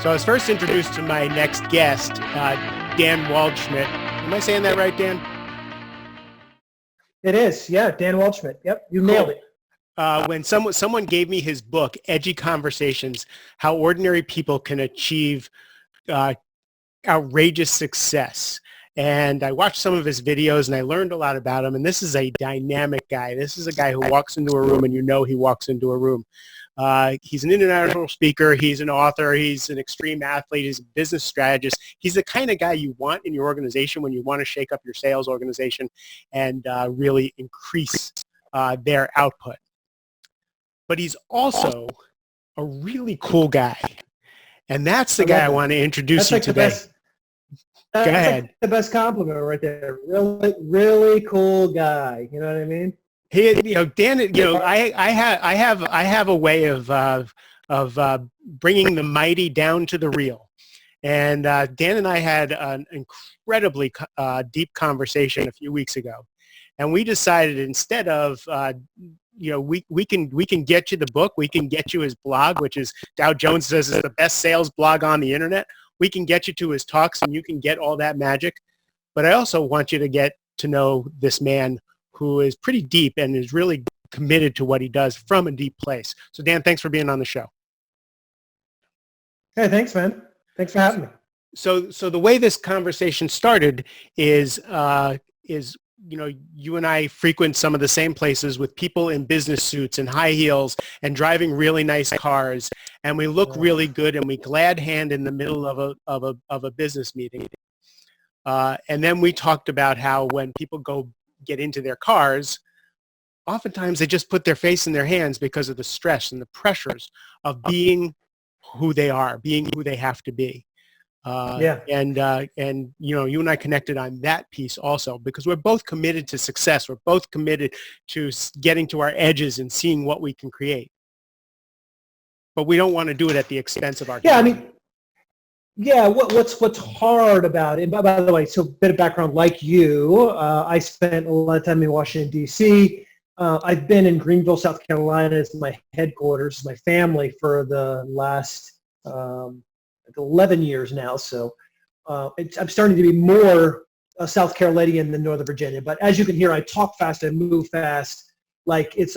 So I was first introduced to my next guest, Dan Waldschmidt. Am I saying that right, Dan? It is, yeah, Dan Waldschmidt. Yep, you nailed it. When someone gave me his book, Edgy Conversations, How Ordinary People Can Achieve Outrageous Success. And I watched some of his videos and I learned a lot about him. And this is a dynamic guy. This is a guy who walks into a room and you know he walks into a room. He's an international speaker. He's an author. He's an extreme athlete. He's a business strategist. He's the kind of guy you want in your organization when you want to shake up your sales organization and really increase their output. But he's also a really cool guy. And that's the guy I want to introduce you today. Go ahead. Like the best compliment right there. Really, really cool guy. You know what I mean? He, Dan, I have a way of bringing the mighty down to the real. And Dan and I had an incredibly deep conversation a few weeks ago. And we decided instead of, we can get you the book. We can get you his blog, which is Dow Jones says is the best sales blog on the internet. We can get you to his talks and you can get all that magic. But I also want you to get to know this man who is pretty deep and is really committed to what he does from a deep place. So Dan, thanks for being on the show. Hey, thanks, man. Thanks for having me. So the way this conversation started is you and I frequent some of the same places with people in business suits and high heels and driving really nice cars, and we look really good and we glad hand in the middle of a business meeting. And then we talked about how when people get into their cars, oftentimes they just put their face in their hands because of the stress and the pressures of being who they are, being who they have to be. And you and I connected on that piece also because we're both committed to success. We're both committed to getting to our edges and seeing what we can create. But we don't want to do it at the expense of our time. What's hard about it, by the way, so a bit of background, like you, I spent a lot of time in Washington, D.C. I've been in Greenville, South Carolina as my headquarters, my family for the last 11 years now. So I'm starting to be more South Carolinian than Northern Virginia. But as you can hear, I talk fast, I move fast. You've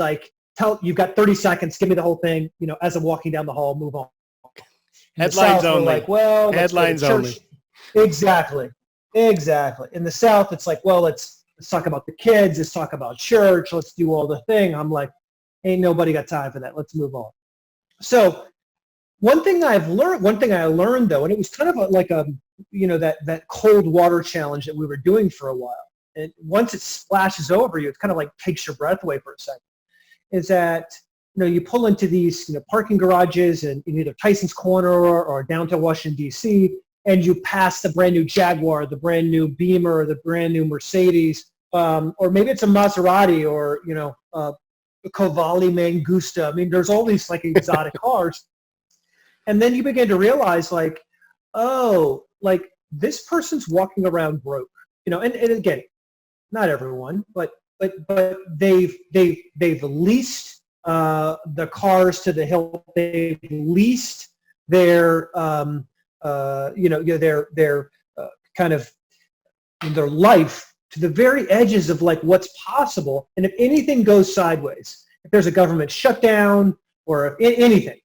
got 30 seconds, give me the whole thing, as I'm walking down the hall, move on. Headlines only. Headlines only. Exactly. In the South, it's like, let's talk about the kids. Let's talk about church. Let's do all the thing. I'm like, ain't nobody got time for that. Let's move on. So one thing I learned though, and it was kind of that cold water challenge that we were doing for a while. And once it splashes over you, it kind of like takes your breath away for a second. Is that you pull into these parking garages in either Tyson's Corner or downtown Washington, D.C., and you pass the brand new Jaguar, the brand new Beamer, the brand new Mercedes, or maybe it's a Maserati or, a Cavalli Mangusta. I mean, there's all these like exotic cars. And then you begin to realize this person's walking around broke, and again, not everyone, but they've leased the cars to the hilt. They've leased their kind of their life to the very edges of like what's possible. And if anything goes sideways, if there's a government shutdown or anything,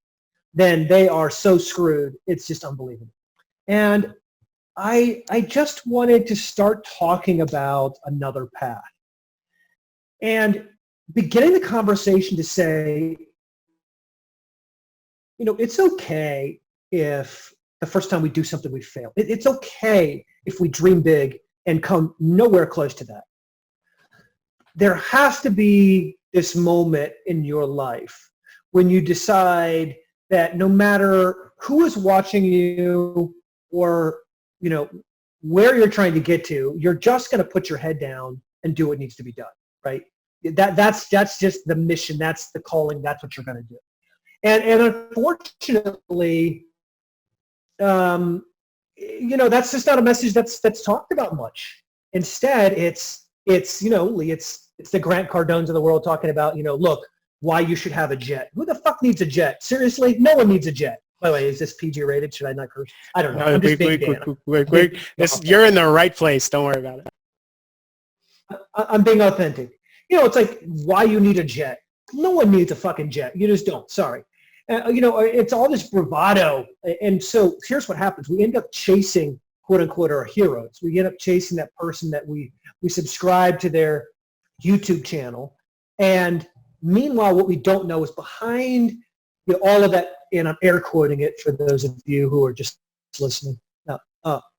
then they are so screwed. It's just unbelievable. And I just wanted to start talking about another path. And beginning the conversation to say, it's okay if the first time we do something we fail. It's okay if we dream big and come nowhere close to that. There has to be this moment in your life when you decide that no matter who is watching you or, where you're trying to get to, you're just going to put your head down and do what needs to be done, right? That's just the mission. That's the calling. That's what you're going to do. And unfortunately, that's just not a message that's talked about much. Instead, it's the Grant Cardones of the world talking about, look, why you should have a jet. Who the fuck needs a jet? Seriously, no one needs a jet. By the way, is this PG rated? Should I not curse? I don't know. No, I'm just being Dan. you're in the right place. Don't worry about it. I'm being authentic. It's like why you need a jet. No one needs a fucking jet. You just don't. Sorry. It's all this bravado. And so here's what happens. We end up chasing, quote unquote, our heroes. We end up chasing that person that we subscribe to their YouTube channel. And meanwhile, what we don't know is behind all of that, and I'm air quoting it for those of you who are just listening,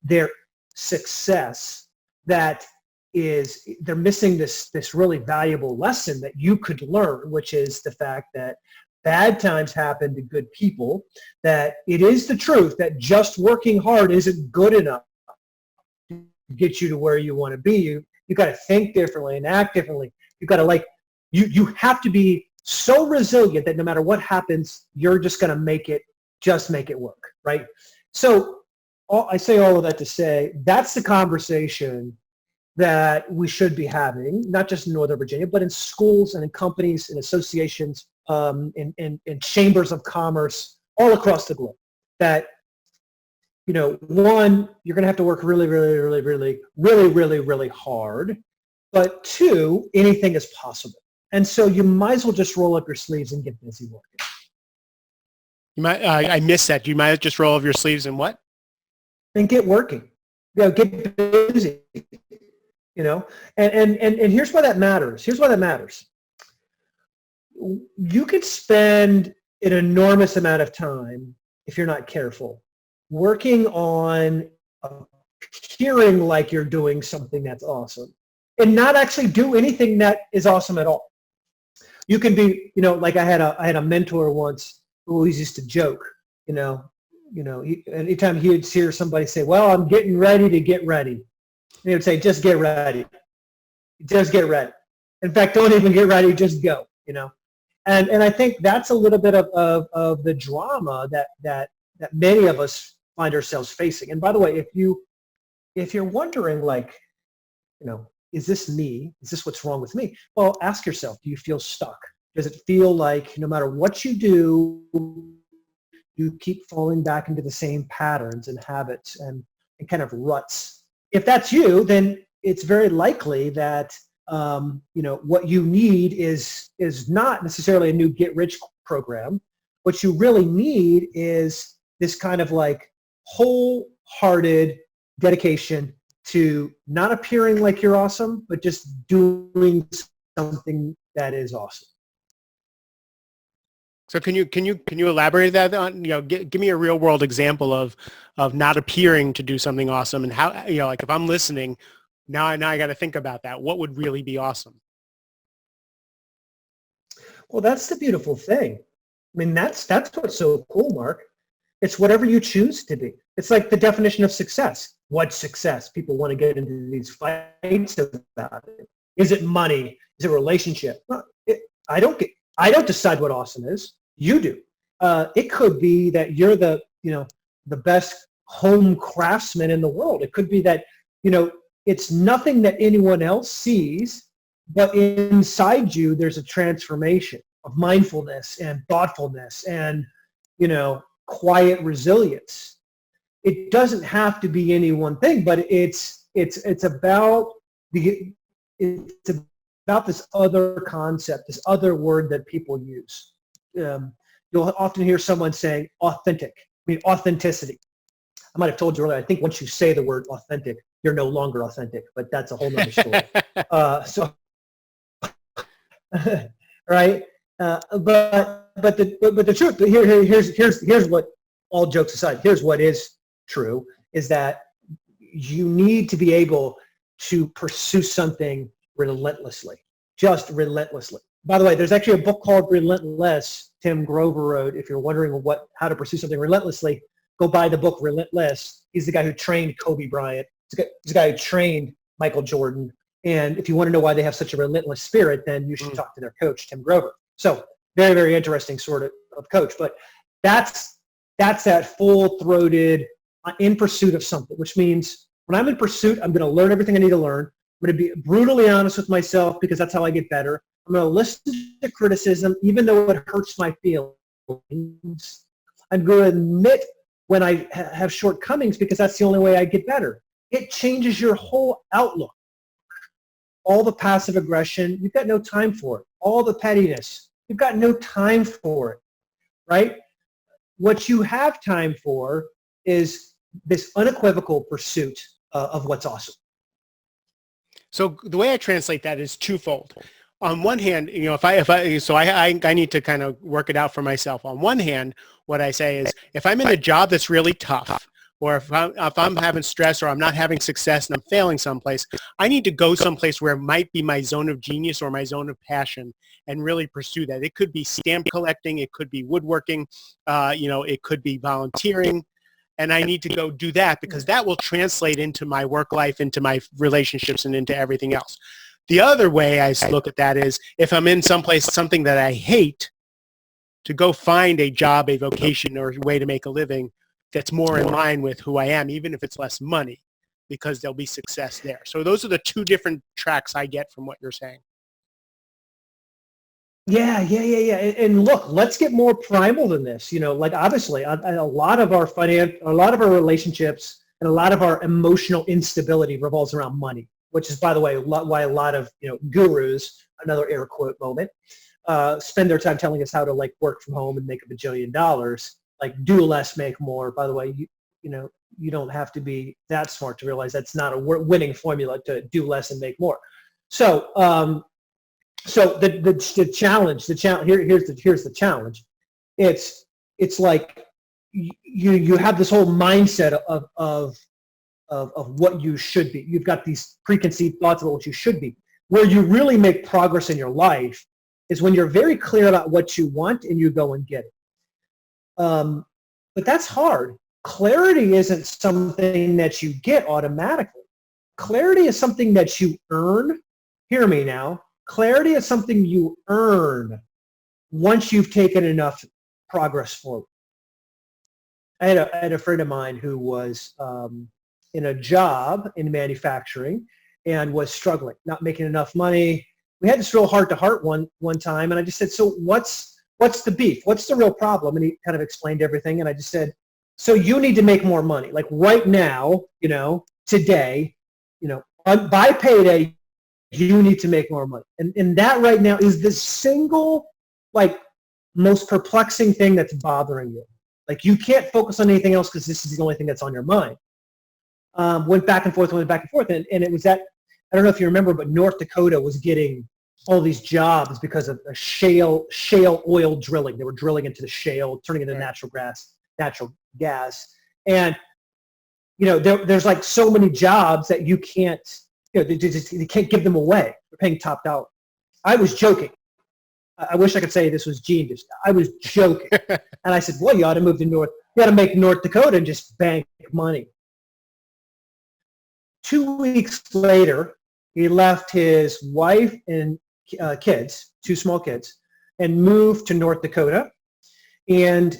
their success, that is they're missing this really valuable lesson that you could learn, which is the fact that bad times happen to good people, that it is the truth that just working hard isn't good enough to get you to where you want to be. You got to think differently and act differently. You got to you have to be so resilient that no matter what happens, you're just going to make it work, right? So I say all of that to say that's the conversation that we should be having, not just in Northern Virginia, but in schools and in companies and associations, in chambers of commerce all across the globe. That, one, you're going to have to work really, really, really, really, really, really, really hard. But two, anything is possible. And so you might as well just roll up your sleeves and get busy working. I missed that. You might just roll up your sleeves and what? And get working. Get busy. And here's why that matters. You could spend an enormous amount of time, if you're not careful, working on appearing like you're doing something that's awesome and not actually do anything that is awesome at all. You can be, like I had a mentor once who always used to joke, anytime he would hear somebody say, well, I'm getting ready to get ready. He would say, just get ready. Just get ready. In fact, don't even get ready, just go, And I think that's a little bit of the drama that many of us find ourselves facing. And by the way, if you're wondering, is this me? Is this what's wrong with me? Well, ask yourself, do you feel stuck? Does it feel like no matter what you do, you keep falling back into the same patterns and habits and kind of ruts? If that's you, then it's very likely that what you need is not necessarily a new get-rich program. What you really need is this kind of wholehearted dedication to not appearing like you're awesome, but just doing something that is awesome. So can you elaborate that on, give me a real world example of not appearing to do something awesome, and how, if I'm listening, now I got to think about that. What would really be awesome? Well, that's the beautiful thing. I mean, that's what's so cool, Mark. It's whatever you choose to be. It's like the definition of success. What's success? People want to get into these fights about it. Is it money? Is it a relationship? Well, I don't decide what awesome is. You do. It could be that you're the best home craftsman in the world. It could be that, it's nothing that anyone else sees, but inside you, there's a transformation of mindfulness and thoughtfulness and, quiet resilience. It doesn't have to be any one thing, but it's about this other concept, this other word that people use. You'll often hear someone saying authentic. I mean, authenticity. I might have told you earlier, I think once you say the word authentic, you're no longer authentic, but that's a whole nother story. Right? But the truth, here's what, all jokes aside, here's what is true, is that you need to be able to pursue something relentlessly, just relentlessly. By the way, there's actually a book called Relentless, Tim Grover wrote. If you're wondering how to pursue something relentlessly, go buy the book Relentless. He's the guy who trained Kobe Bryant. He's the guy who trained Michael Jordan. And if you want to know why they have such a relentless spirit, then you should talk to their coach, Tim Grover. So very, very interesting sort of coach. But that's that full-throated in pursuit of something, which means when I'm in pursuit, I'm going to learn everything I need to learn. I'm going to be brutally honest with myself because that's how I get better. I'm going to listen to criticism, even though it hurts my feelings. I'm going to admit when I have shortcomings because that's the only way I get better. It changes your whole outlook. All the passive aggression, you've got no time for it. All the pettiness, you've got no time for it, right? What you have time for is this unequivocal pursuit of what's awesome. So the way I translate that is twofold. On one hand, you know, if I need to kind of work it out for myself. On one hand, what I say is, if I'm in a job that's really tough, or if I'm having stress or I'm not having success and I'm failing someplace, I need to go someplace where it might be my zone of genius or my zone of passion and really pursue that. It could be stamp collecting, it could be woodworking, you know, it could be volunteering. And I need to go do that because that will translate into my work life, into my relationships, and into everything else. The other way I look at that is, if I'm in someplace, something that I hate, to go find a job, a vocation, or a way to make a living that's more in line with who I am, even if it's less money, because there'll be success there. So those are the two different tracks I get from what you're saying. Yeah. And look, let's get more primal than this. You know, like obviously a lot of our relationships and a lot of our emotional instability revolves around money, which is, by the way, why a lot of, you know, gurus, another air quote moment, spend their time telling us how to like work from home and make $1 bajillion. Like, do less, make more. By the way, you know, you don't have to be that smart to realize that's not a winning formula to do less and make more. So, so the challenge, here's the challenge. It's like you have this whole mindset of what you should be. You've got these preconceived thoughts about what you should be. Where you really make progress in your life is when you're very clear about what you want and you go and get it. But that's hard. Clarity isn't something that you get automatically. Clarity is something that you earn. Hear me now. Clarity is something you earn once you've taken enough progress forward. I had a friend of mine who was in a job in manufacturing and was struggling, not making enough money. We had this real heart-to-heart one time, and I just said, so what's the beef? What's the real problem? And he kind of explained everything, and I just said, so you need to make more money. Like right now, you know, today, you know, by payday, you need to make more money. And that right now is the single, like, most perplexing thing that's bothering you. Like, you can't focus on anything else because this is the only thing that's on your mind. Went back and forth, and it was that, I don't know if you remember, but North Dakota was getting all these jobs because of a shale oil drilling. They were drilling into the shale, turning into natural gas. And, you know, there's like so many jobs that you can't, you know, they can't give them away. They're paying top dollar. I was joking. I wish I could say this was genius. I was joking. And I said, well, you ought to move to you ought to make North Dakota and just bank money. 2 weeks later, he left his wife and kids, 2 small kids, and moved to North Dakota. And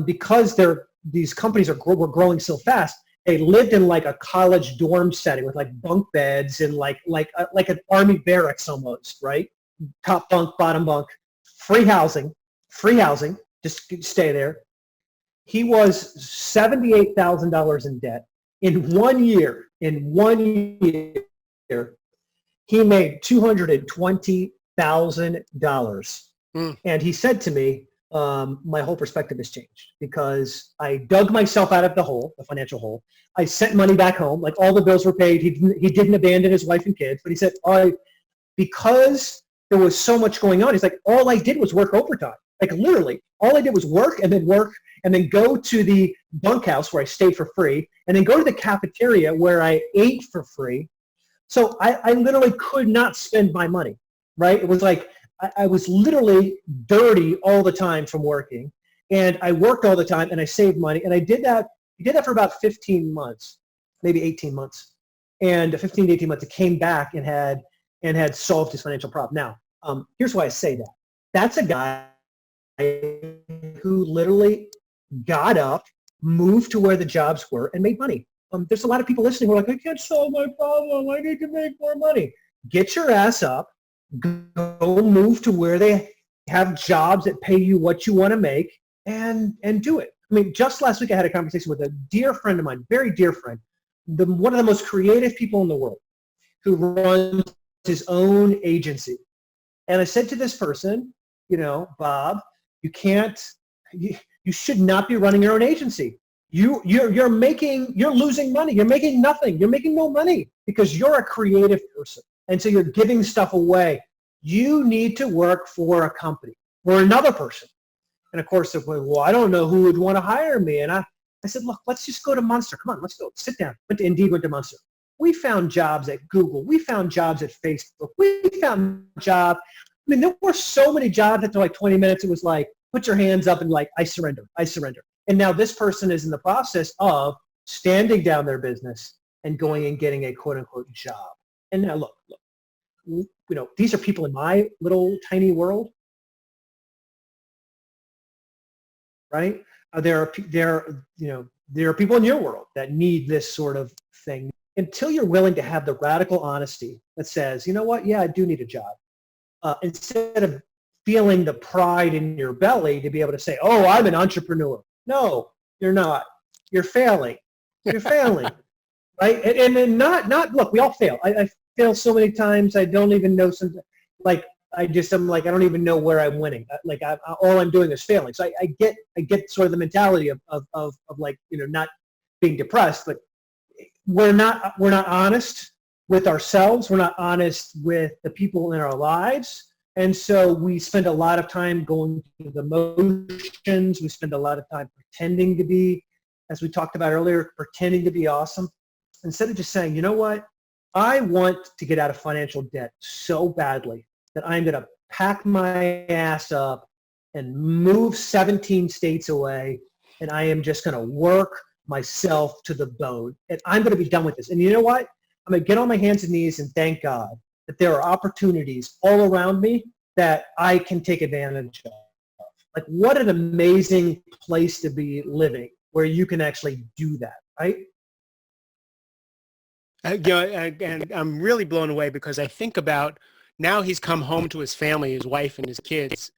because these companies were growing so fast, they lived in like a college dorm setting with like bunk beds and like an army barracks almost, right? Top bunk, bottom bunk, free housing, just stay there. He was $78,000 in debt. In 1 year, he made $220,000. And he said to me, my whole perspective has changed because I dug myself out of the financial hole. I sent money back home, like all the bills were paid. He didn't abandon his wife and kids, but he said, because there was so much going on, he's like, all I did was work overtime. Like literally, all I did was work and then go to the bunkhouse where I stayed for free, and then go to the cafeteria where I ate for free. So I literally could not spend my money, right? It was like I was literally dirty all the time from working, and I worked all the time, and I saved money, and I did that. He did that for about 15 months, maybe 18 months, and 15 to 18 months. It came back and had solved his financial problem. Now, here's why I say that. That's a guy who literally got up, moved to where the jobs were, and made money. There's a lot of people listening who are like, I can't solve my problem. I need to make more money. Get your ass up, go move to where they have jobs that pay you what you want to make, and do it. I mean, just last week I had a conversation with a dear friend of mine, very dear friend, one of the most creative people in the world, who runs his own agency. And I said to this person, Bob, you should not be running your own agency. You're losing money. You're making nothing. You're making no money because you're a creative person. And so you're giving stuff away. You need to work for a company or another person. And of course, they went, well, I don't know who would want to hire me. And I said, look, let's just go to Monster. Come on, let's go. Sit down. Indeed went to Monster. We found jobs at Google. We found jobs at Facebook. We found jobs. I mean, there were so many jobs after like 20 minutes. It was like, put your hands up and like, I surrender. I surrender. And now this person is in the process of standing down their business and going and getting a quote unquote job. And now look, these are people in my little tiny world, right? There are people in your world that need this sort of thing. Until you're willing to have the radical honesty that says, you know what, yeah, I do need a job. Instead of feeling the pride in your belly to be able to say, oh, I'm an entrepreneur. No, you're not. You're failing. You're failing, right? And not, look, we all fail. I fail so many times. I don't even know I don't even know where I'm winning. All I'm doing is failing. So I get sort of the mentality of not being depressed, but we're not honest with ourselves. We're not honest with the people in our lives. And so we spend a lot of time going through the motions. We spend a lot of time pretending to be, as we talked about earlier, pretending to be awesome. Instead of just saying, you know what, I want to get out of financial debt so badly that I'm going to pack my ass up and move 17 states away, and I am just going to work myself to the bone. And I'm going to be done with this. And you know what? I'm going to get on my hands and knees and thank God that there are opportunities all around me that I can take advantage of. Like, what an amazing place to be living where you can actually do that, right? And I'm really blown away because I think about now he's come home to his family, his wife and his kids,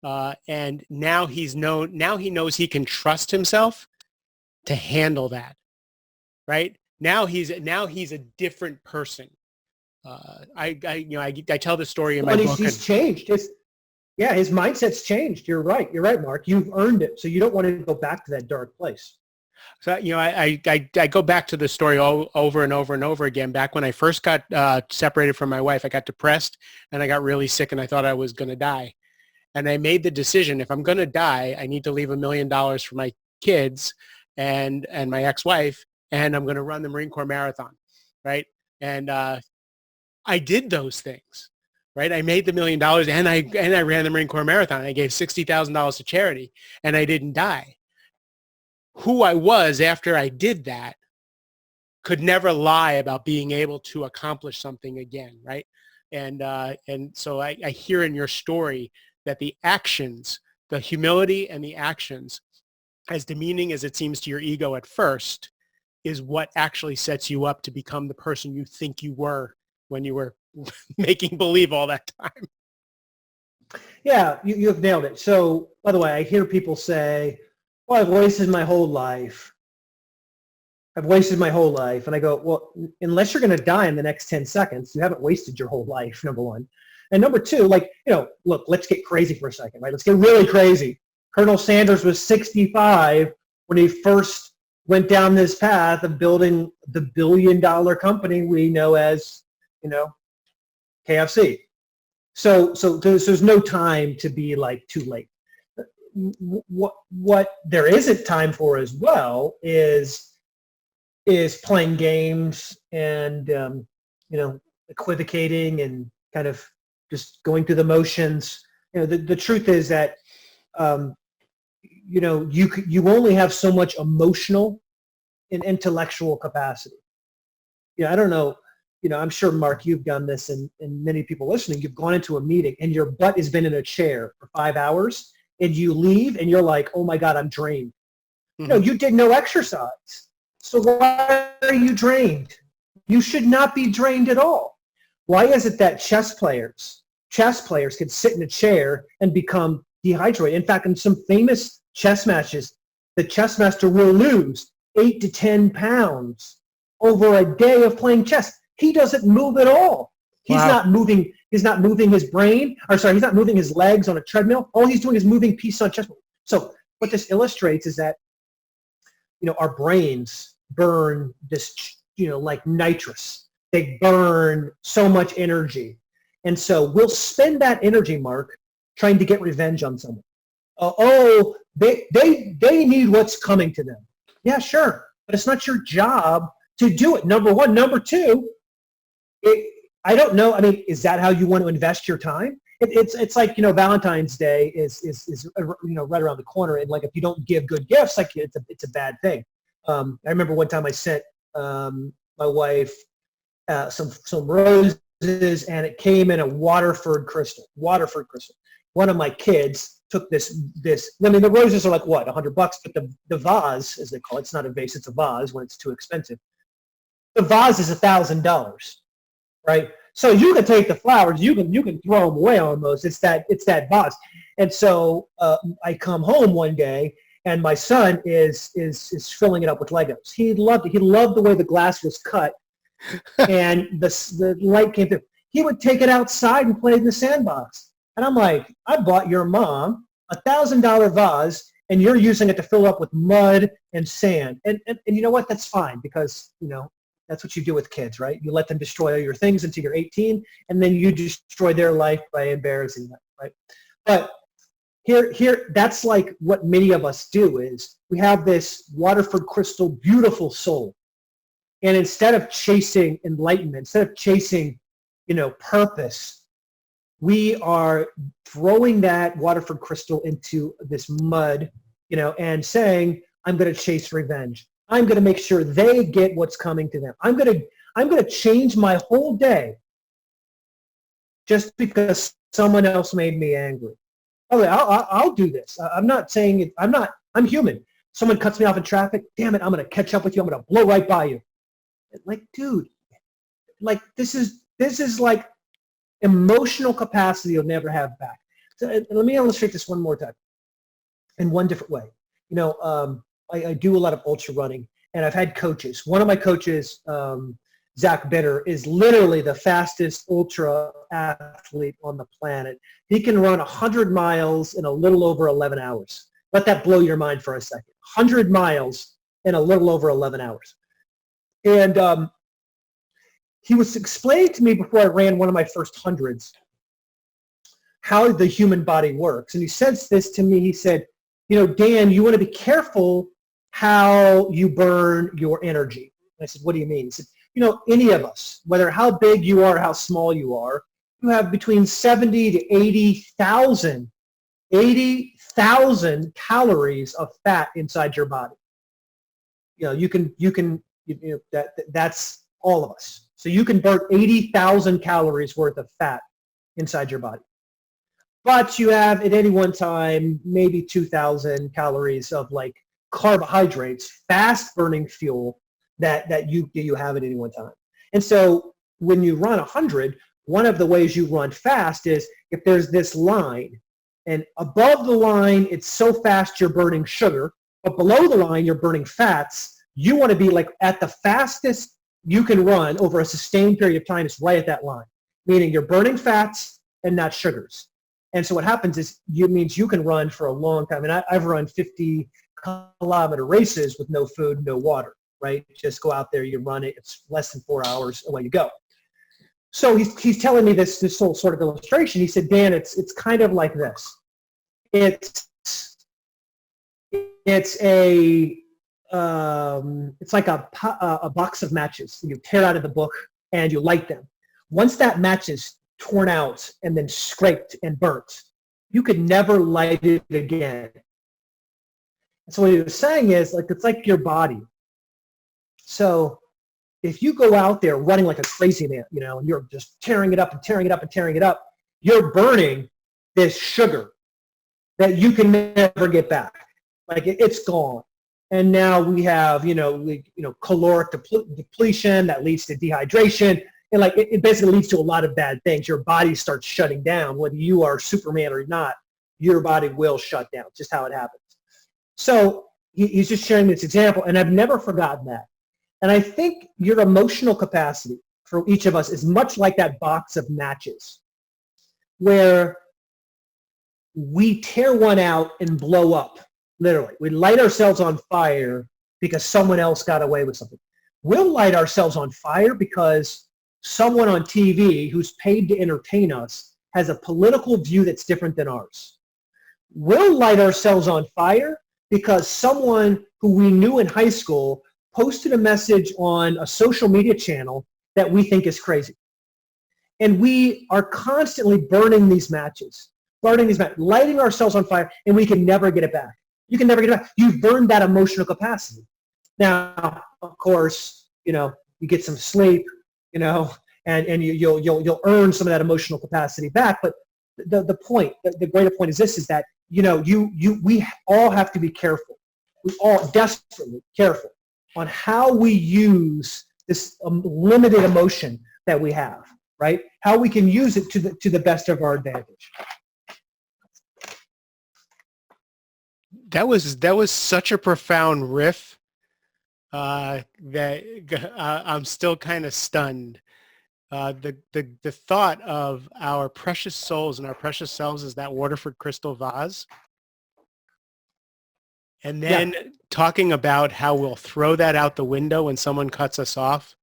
and now he knows he can trust himself to handle that, right? Now he's a different person. I tell the story in my book. He's changed. His mindset's changed. You're right, Mark. You've earned it, so you don't want to go back to that dark place. So, I go back to the story over and over and over again. Back when I first got separated from my wife, I got depressed and I got really sick and I thought I was going to die. And I made the decision, if I'm going to die, I need to leave $1 million for my kids and my ex-wife, and I'm going to run the Marine Corps Marathon, right? And I did those things, right? I made the $1 million and I ran the Marine Corps Marathon. I gave $60,000 to charity and I didn't die. Who I was after I did that could never lie about being able to accomplish something again, right? And so I hear in your story that the actions, the humility and the actions, as demeaning as it seems to your ego at first, is what actually sets you up to become the person you think you were when you were making believe all that time. Yeah, you've nailed it. So, by the way, I hear people say, well, I've wasted my whole life. And I go, well, unless you're going to die in the next 10 seconds, you haven't wasted your whole life, number one. And number two, look, let's get crazy for a second, right? Let's get really crazy. Colonel Sanders was 65 when he first went down this path of building the billion-dollar company we know as, KFC. So there's no time to be too late. What there isn't time for as well is playing games and equivocating and kind of just going through the motions. The truth is that you only have so much emotional and intellectual capacity. I don't know. I'm sure, Mark, you've done this, and many people listening, you've gone into a meeting and your butt has been in a chair for 5 hours, and you leave and you're like, oh my God, I'm drained. Mm-hmm. You did no exercise. So why are you drained? You should not be drained at all. Why is it that chess players can sit in a chair and become dehydrated? In fact, in some famous chess matches, the chess master will lose 8 to 10 pounds over a day of playing chess. He doesn't move at all. He's not moving. He's not moving his brain. He's not moving his legs on a treadmill. All he's doing is moving pieces on a chessboard. So what this illustrates is that, our brains burn this, like nitrous. They burn so much energy. And so we'll spend that energy, Mark, trying to get revenge on someone. They need what's coming to them. Yeah, sure. But it's not your job to do it. Number one. Number two, I don't know. I mean, is that how you want to invest your time? It's like, Valentine's Day is right around the corner. And like, if you don't give good gifts, like it's a bad thing. I remember one time I sent my wife some roses, and it came in a Waterford crystal. One of my kids took this. I mean, the roses are like what, $100, but the vase, as they call it, it's not a vase, it's a vase when it's too expensive. The vase is $1,000, right? So you can take the flowers, you can throw them away almost. It's that vase. And so I come home one day, and my son is filling it up with Legos. He loved it. He loved the way the glass was cut, and the light came through. He would take it outside and play in the sandbox. And I'm like, I bought your mom a $1,000 vase, and you're using it to fill up with mud and sand. And you know what? That's fine, because that's what you do with kids, right? You let them destroy your things until you're 18, and then you destroy their life by embarrassing them, right? But here, that's like what many of us do is we have this Waterford crystal, beautiful soul. And instead of chasing enlightenment, instead of chasing, purpose, we are throwing that Waterford crystal into this mud, and saying, I'm going to chase revenge. I'm going to make sure they get what's coming to them. I'm going to change my whole day just because someone else made me angry. Oh, I'll do this. I'm not saying it. I'm human. Someone cuts me off in traffic. Damn it, I'm going to catch up with you. I'm going to blow right by you. Like, dude, like this is like emotional capacity you'll never have back. So let me illustrate this one more time in one different way. I do a lot of ultra running, and I've had coaches. One of my coaches, Zach Bitter, is literally the fastest ultra athlete on the planet. He can run 100 miles in a little over 11 hours. Let that blow your mind for a second. 100 miles in a little over 11 hours. And he was explaining to me before I ran one of my first hundreds how the human body works. And he says this to me. He said, Dan, you want to be careful how you burn your energy. And I said, what do you mean? He said, any of us, whether how big you are, how small you are, you have between 70 to 80,000 calories of fat inside your body. That's all of us. So you can burn 80,000 calories worth of fat inside your body. But you have at any one time maybe 2,000 calories of like carbohydrates, fast burning fuel that you have at any one time. And so when you run 100, one of the ways you run fast is if there's this line, and above the line it's so fast you're burning sugar, but below the line you're burning fats. You want to be like at the fastest you can run over a sustained period of time is right at that line, meaning you're burning fats and not sugars. And so what happens is it means you can run for a long time. And I've run 50-kilometer races with no food, no water, right? Just go out there, you run it. It's less than 4 hours, away you go. So he's telling me this whole sort of illustration. He said, Dan, it's kind of like this. It's like a box of matches. You tear out of the book and you light them. Once that match is torn out and then scraped and burnt, you could never light it again. So what he was saying is, like, it's like your body. So if you go out there running like a crazy man, and you're just tearing it up and tearing it up and tearing it up, you're burning this sugar that you can never get back. Like it's gone. And now we have, caloric depletion that leads to dehydration. And like it basically leads to a lot of bad things. Your body starts shutting down. Whether you are Superman or not, your body will shut down. Just how it happens. So he's just sharing this example, and I've never forgotten that. And I think your emotional capacity for each of us is much like that box of matches, where we tear one out and blow up, literally. We light ourselves on fire because someone else got away with something. We'll light ourselves on fire because someone on TV who's paid to entertain us has a political view that's different than ours. We'll light ourselves on fire because someone who we knew in high school posted a message on a social media channel that we think is crazy. And we are constantly burning these matches, lighting ourselves on fire, and we can never get it back. You can never get it back. You've burned that emotional capacity. Now, of course, you get some sleep, and you'll earn some of that emotional capacity back. But the point, the greater point is this, is that, we all have to be careful. We all desperately careful on how we use this limited emotion that we have, right? How we can use it to the best of our advantage. That was such a profound riff that I'm still kind of stunned. The thought of our precious souls and our precious selves as that Waterford crystal vase, and then talking about how we'll throw that out the window when someone cuts us off,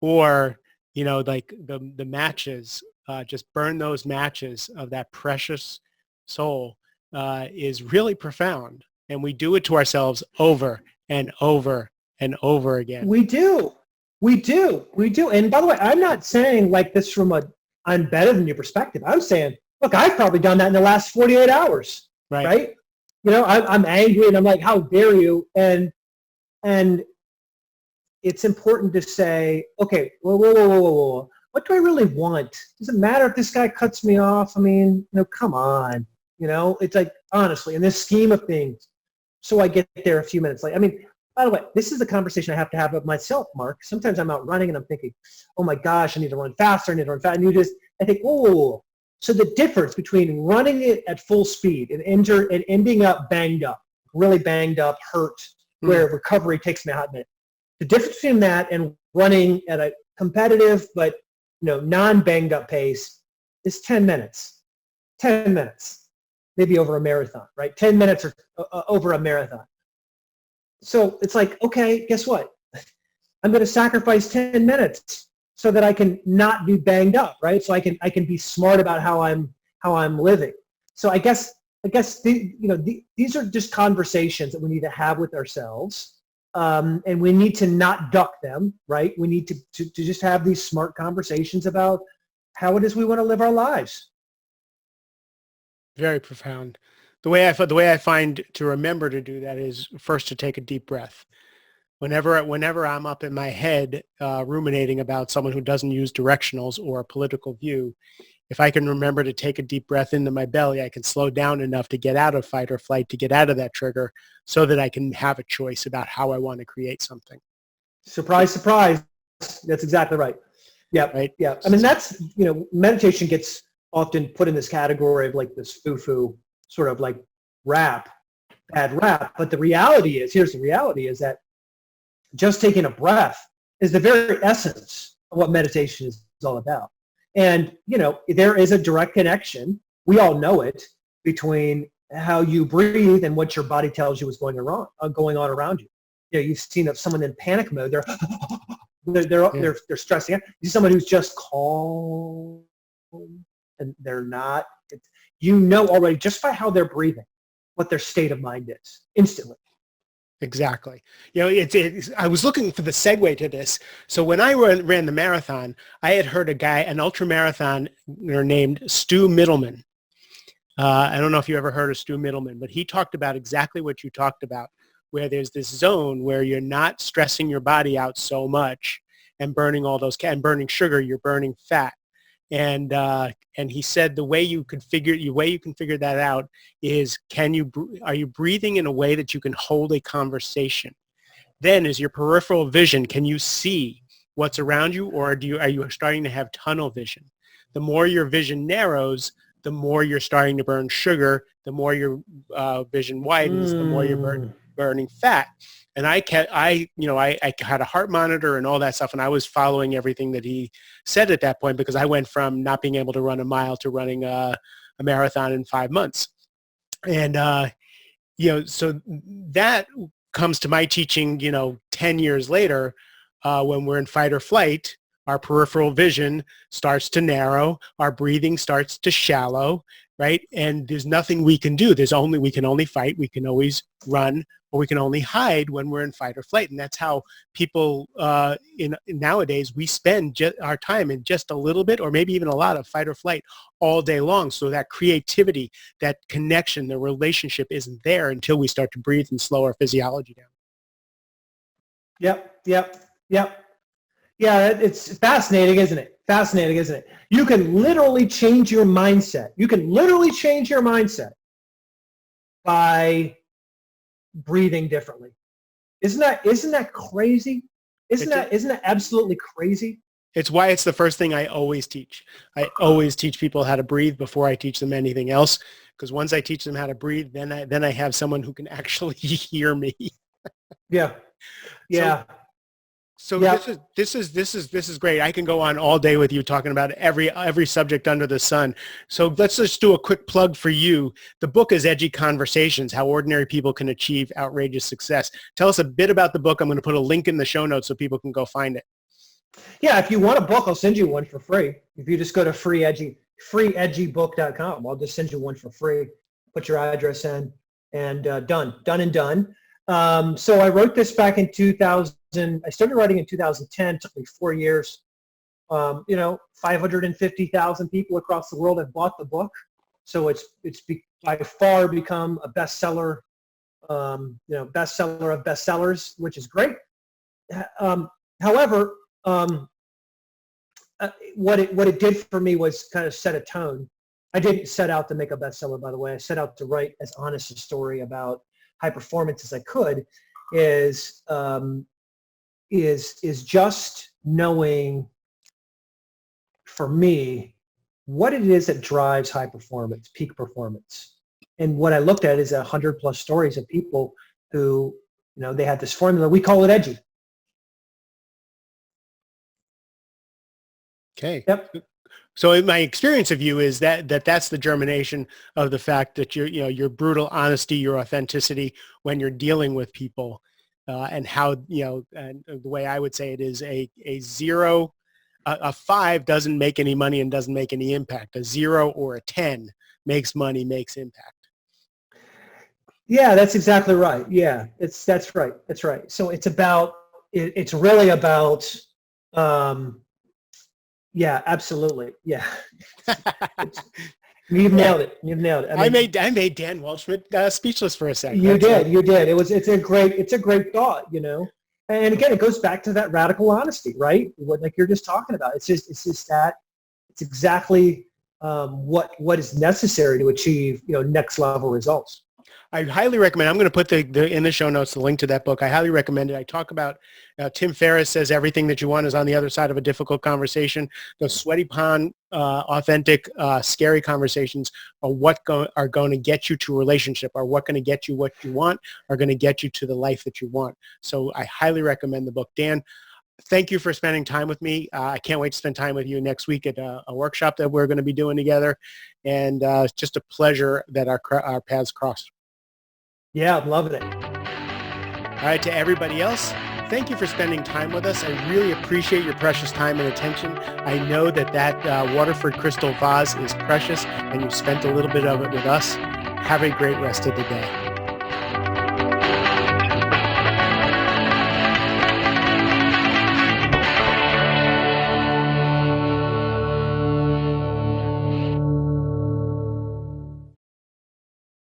or like the matches, just burn those matches of that precious soul, is really profound. And we do it to ourselves over and over and over again. We do. And by the way, I'm not saying like this from I'm better than your perspective. I'm saying, look, I've probably done that in the last 48 hours, right? I'm angry and I'm like, how dare you? And it's important to say, okay, whoa. What do I really want? Does it matter if this guy cuts me off? I mean, come on. It's like, honestly, in this scheme of things, so I get there a few minutes late. I mean, by the way, this is a conversation I have to have with myself, Mark. Sometimes I'm out running and I'm thinking, oh my gosh, I need to run faster. And I think, whoa. So the difference between running it at full speed and injured and ending up banged up, really banged up, hurt, where recovery takes me a hot minute. The difference between that and running at a competitive but non-banged up pace is 10 minutes. 10 minutes, maybe over a marathon, right? 10 minutes or over a marathon. So it's like, okay, guess what? I'm going to sacrifice 10 minutes so that I can not be banged up, right? So I can be smart about how I'm living. So I guess these are just conversations that we need to have with ourselves, and we need to not duck them, right? We need to just have these smart conversations about how it is we want to live our lives. Very profound. The way I find to remember to do that is first to take a deep breath. Whenever I'm up in my head ruminating about someone who doesn't use directionals or a political view, if I can remember to take a deep breath into my belly, I can slow down enough to get out of fight or flight, to get out of that trigger, so that I can have a choice about how I want to create something. Surprise, surprise. That's exactly right. Yeah, right. Yeah. I mean, that's, meditation gets often put in this category of like this foo-foo sort of like bad rap. But the reality is, here's the reality, is that just taking a breath is the very essence of what meditation is all about. And, there is a direct connection, we all know it, between how you breathe and what your body tells you is going on around you. You've seen someone in panic mode, they're stressing out. You see someone who's just calm and they're not, already just by how they're breathing what their state of mind is instantly. Exactly. I was looking for the segue to this. So when I ran the marathon, I had heard an ultra marathoner named Stu Middleman. I don't know if you ever heard of Stu Middleman, but he talked about exactly what you talked about, where there's this zone where you're not stressing your body out so much and burning all those and burning sugar, you're burning fat. And he said the way you can figure that out is, are you breathing in a way that you can hold a conversation? Then is your peripheral vision, can you see what's around you, or are you starting to have tunnel vision? The more your vision narrows, the more you're starting to burn sugar. The more your vision widens, the more you burn. burning fat. And I had a heart monitor and all that stuff, and I was following everything that he said at that point, because I went from not being able to run a mile to running a marathon in 5 months. And, so that comes to my teaching, 10 years later, when we're in fight or flight, our peripheral vision starts to narrow, our breathing starts to shallow, right? And there's nothing we can do. We can only fight, we can always run, or we can only hide when we're in fight or flight. And that's how people nowadays, we spend our time in just a little bit, or maybe even a lot, of fight or flight all day long. So that creativity, that connection, the relationship isn't there until we start to breathe and slow our physiology down. Yep. Yeah, it's fascinating, isn't it? Fascinating, isn't it? You can literally change your mindset. You can literally change your mindset by breathing differently. Isn't that crazy? Isn't that absolutely crazy? It's why it's the first thing I always teach. I always teach people how to breathe before I teach them anything else, because once I teach them how to breathe, then I have someone who can actually hear me. Yeah. So this is great. I can go on all day with you talking about every subject under the sun. So let's just do a quick plug for you. The book is Edgy Conversations: How Ordinary People Can Achieve Outrageous Success. Tell us a bit about the book. I'm going to put a link in the show notes so people can go find it. Yeah, if you want a book, I'll send you one for free. If you just go to freeedgybook.com, I'll just send you one for free. Put your address in, and done and done. So I wrote this back in 2000. I started writing in 2010. It took me 4 years. 550,000 people across the world have bought the book. So it's by far become a bestseller, bestseller of bestsellers, which is great. However, what it did for me was kind of set a tone. I didn't set out to make a bestseller, by the way. I set out to write as honest a story about high performance as I could. Is just knowing, for me, what it is that drives high performance, peak performance. And what I looked at is 100+ stories of people who, they had this formula. We call it edgy. Okay. Yep. So my experience of you is that's the germination of the fact that your brutal honesty, your authenticity when you're dealing with people, and how, and the way I would say it is a 5 doesn't make any money and doesn't make any impact. A 0 or a 10 makes money, makes impact. Yeah, that's exactly right. Yeah, that's right. That's right. So it's really about, yeah, absolutely. Yeah. You've nailed it. You've nailed it. I made Dan Waldschmidt speechless for a second. You did. It's a great thought, And again, it goes back to that radical honesty, right? Like you're just talking about. It's exactly what is necessary to achieve, next level results. I highly recommend. I'm going to put in the show notes the link to that book. I highly recommend it. I talk about Tim Ferriss says everything that you want is on the other side of a difficult conversation. Those sweaty palm, authentic, scary conversations are are going to get you to a relationship, are what going to get you what you want, are going to get you to the life that you want. So I highly recommend the book. Dan, thank you for spending time with me. I can't wait to spend time with you next week at a workshop that we're going to be doing together. And it's just a pleasure that our paths crossed. Yeah, I'm loving it. All right, to everybody else, thank you for spending time with us. I really appreciate your precious time and attention. I know that Waterford crystal vase is precious, and you spent a little bit of it with us. Have a great rest of the day.